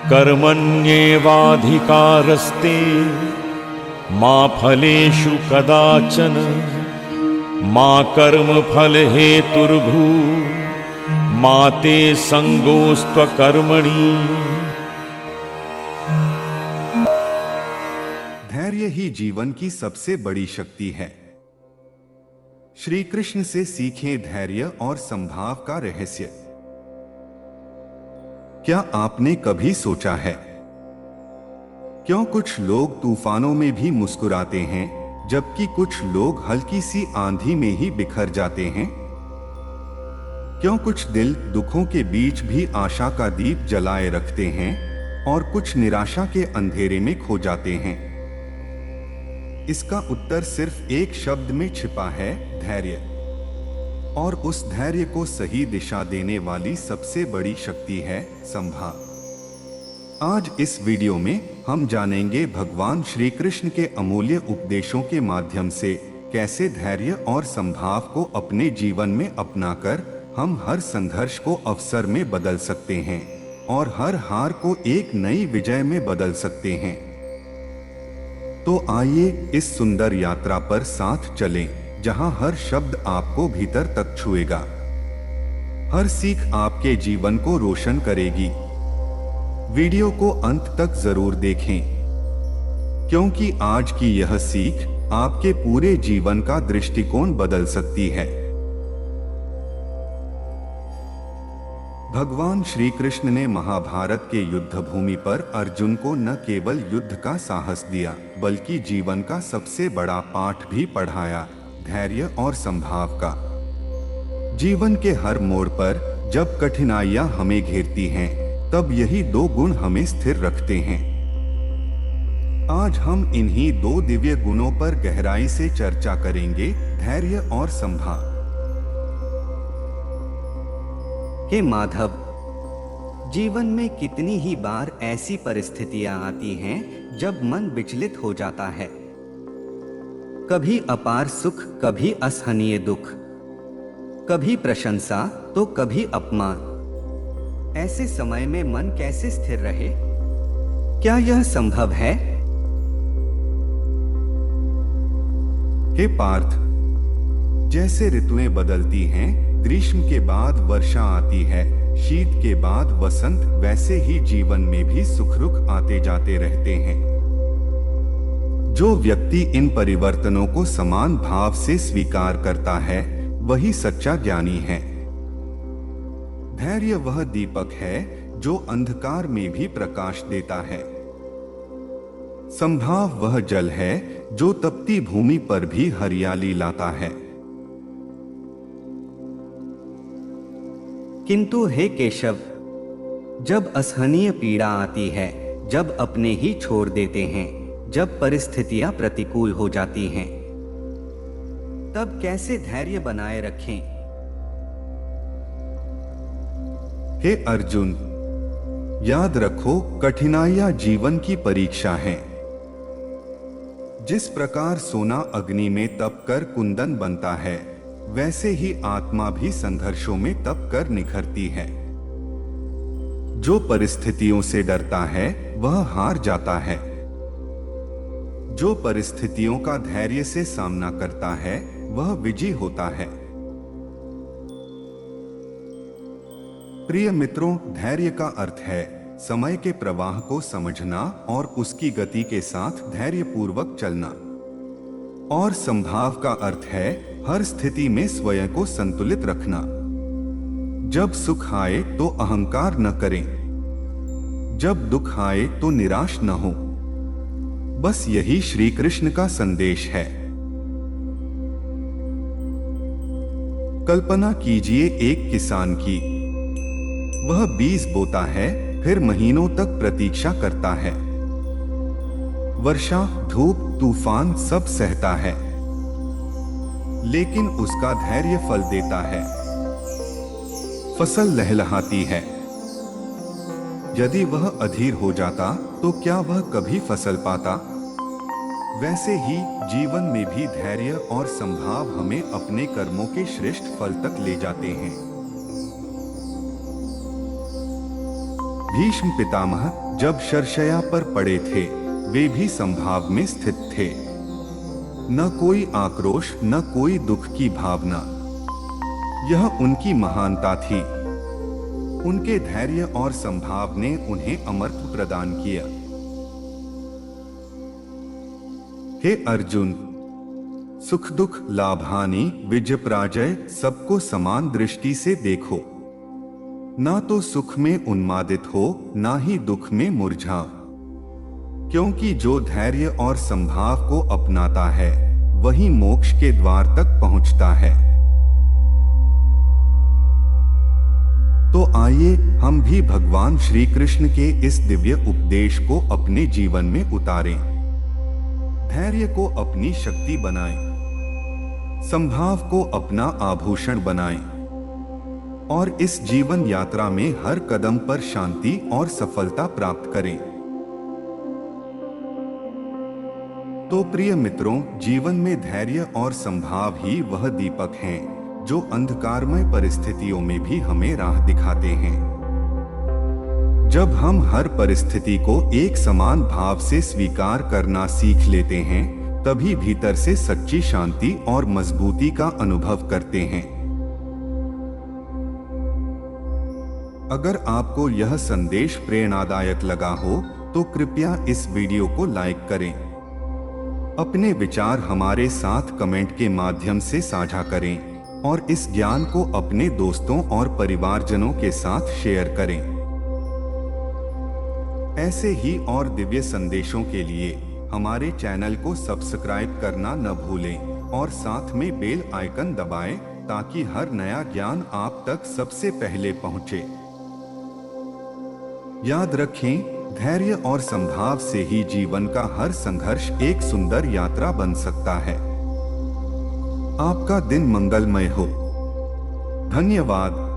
कर्मण्येवाधिकारस्ते मा फलेषु कदाचन मा कर्मफलहेतुर्भू मा ते संगोस्त्वकर्मणि। धैर्य ही जीवन की सबसे बड़ी शक्ति है। श्री कृष्ण से सीखें धैर्य और संभाव का रहस्य। क्या आपने कभी सोचा है क्यों कुछ लोग तूफानों में भी मुस्कुराते हैं जबकि कुछ लोग हल्की सी आंधी में ही बिखर जाते हैं? क्यों कुछ दिल दुखों के बीच भी आशा का दीप जलाए रखते हैं और कुछ निराशा के अंधेरे में खो जाते हैं? इसका उत्तर सिर्फ एक शब्द में छिपा है, धैर्य। और उस धैर्य को सही दिशा देने वाली सबसे बड़ी शक्ति है संभाव। आज इस वीडियो में हम जानेंगे भगवान श्री कृष्ण के अमूल्य उपदेशों के माध्यम से कैसे धैर्य और संभाव को अपने जीवन में अपनाकर हम हर संघर्ष को अवसर में बदल सकते हैं और हर हार को एक नई विजय में बदल सकते हैं। तो आइए इस सुंदर यात्रा पर साथ चलें, जहां हर शब्द आपको भीतर तक छुएगा, हर सीख आपके जीवन को रोशन करेगी। वीडियो को अंत तक जरूर देखें, क्योंकि आज की यह सीख आपके पूरे जीवन का दृष्टिकोण बदल सकती है। भगवान श्री कृष्ण ने महाभारत के युद्ध भूमि पर अर्जुन को न केवल युद्ध का साहस दिया, बल्कि जीवन का सबसे बड़ा पाठ भी पढ़ाया, धैर्य और संभाव का। जीवन के हर मोड़ पर जब कठिनाइयां हमें घेरती हैं, तब यही दो गुण हमें स्थिर रखते हैं। आज हम इन्हीं दो दिव्य गुणों पर गहराई से चर्चा करेंगे, धैर्य और संभाव। हे माधव, जीवन में कितनी ही बार ऐसी परिस्थितियां आती हैं जब मन विचलित हो जाता है। कभी अपार सुख, कभी असहनीय दुख, कभी प्रशंसा तो कभी अपमान। ऐसे समय में मन कैसे स्थिर रहे? क्या यह संभव है? हे पार्थ, जैसे ऋतुएं बदलती हैं, ग्रीष्म के बाद वर्षा आती है, शीत के बाद वसंत, वैसे ही जीवन में भी सुख दुख आते जाते रहते हैं। जो व्यक्ति इन परिवर्तनों को समान भाव से स्वीकार करता है, वही सच्चा ज्ञानी है। धैर्य वह दीपक है जो अंधकार में भी प्रकाश देता है। संभाव वह जल है जो तपती भूमि पर भी हरियाली लाता है। किंतु हे केशव, जब असहनीय पीड़ा आती है, जब अपने ही छोड़ देते हैं, जब परिस्थितियां प्रतिकूल हो जाती हैं, तब कैसे धैर्य बनाए रखें? हे अर्जुन, याद रखो, कठिनाइयां जीवन की परीक्षा हैं। जिस प्रकार सोना अग्नि में तपकर कुंदन बनता है, वैसे ही आत्मा भी संघर्षों में तप कर निखरती है। जो परिस्थितियों से डरता है वह हार जाता है। जो परिस्थितियों का धैर्य से सामना करता है वह विजयी होता है। प्रिय मित्रों, धैर्य का अर्थ है समय के प्रवाह को समझना और उसकी गति के साथ धैर्यपूर्वक चलना। और संभाव का अर्थ है हर स्थिति में स्वयं को संतुलित रखना। जब सुख आए तो अहंकार न करें, जब दुख आए तो निराश न हो। बस यही श्री कृष्ण का संदेश है। कल्पना कीजिए एक किसान की। वह बीज बोता है, फिर महीनों तक प्रतीक्षा करता है। वर्षा, धूप, तूफान सब सहता है, लेकिन उसका धैर्य फल देता है। फसल लहलहाती है। यदि वह अधीर हो जाता तो क्या वह कभी फसल पाता? वैसे ही जीवन में भी धैर्य और संभाव हमें अपने कर्मों के श्रेष्ठ फल तक ले जाते हैं। भीष्म पितामह जब शरशया पर पड़े थे वे भी संभाव में स्थित थे। न कोई आक्रोश न कोई दुख की भावना। यह उनकी महानता थी। उनके धैर्य और संभाव ने उन्हें अमरत्व प्रदान किया। हे अर्जुन, सुख दुख लाभ हानि विजय पराजय सबको समान दृष्टि से देखो। ना तो सुख में उन्मादित हो ना ही दुख में मुरझाओ, क्योंकि जो धैर्य और संभाव को अपनाता है वही मोक्ष के द्वार तक पहुंचता है। तो आइए हम भी भगवान श्री कृष्ण के इस दिव्य उपदेश को अपने जीवन में उतारें। धैर्य को अपनी शक्ति बनाएं, संभाव को अपना आभूषण बनाएं और इस जीवन यात्रा में हर कदम पर शांति और सफलता प्राप्त करें। तो प्रिय मित्रों, जीवन में धैर्य और संभाव ही वह दीपक हैं जो अंधकारमय परिस्थितियों में भी हमें राह दिखाते हैं। जब हम हर परिस्थिति को एक समान भाव से स्वीकार करना सीख लेते हैं, तभी भीतर से सच्ची शांति और मजबूती का अनुभव करते हैं। अगर आपको यह संदेश प्रेरणादायक लगा हो तो कृपया इस वीडियो को लाइक करें। अपने विचार हमारे साथ कमेंट के माध्यम से साझा करें और इस ज्ञान को अपने दोस्तों और परिवारजनों के साथ शेयर करें। ऐसे ही और दिव्य संदेशों के लिए हमारे चैनल को सब्सक्राइब करना न भूलें और साथ में बेल आइकन दबाएं ताकि हर नया ज्ञान आप तक सबसे पहले पहुंचे। याद रखें, धैर्य और संभाव से ही जीवन का हर संघर्ष एक सुंदर यात्रा बन सकता है। आपका दिन मंगलमय हो। धन्यवाद।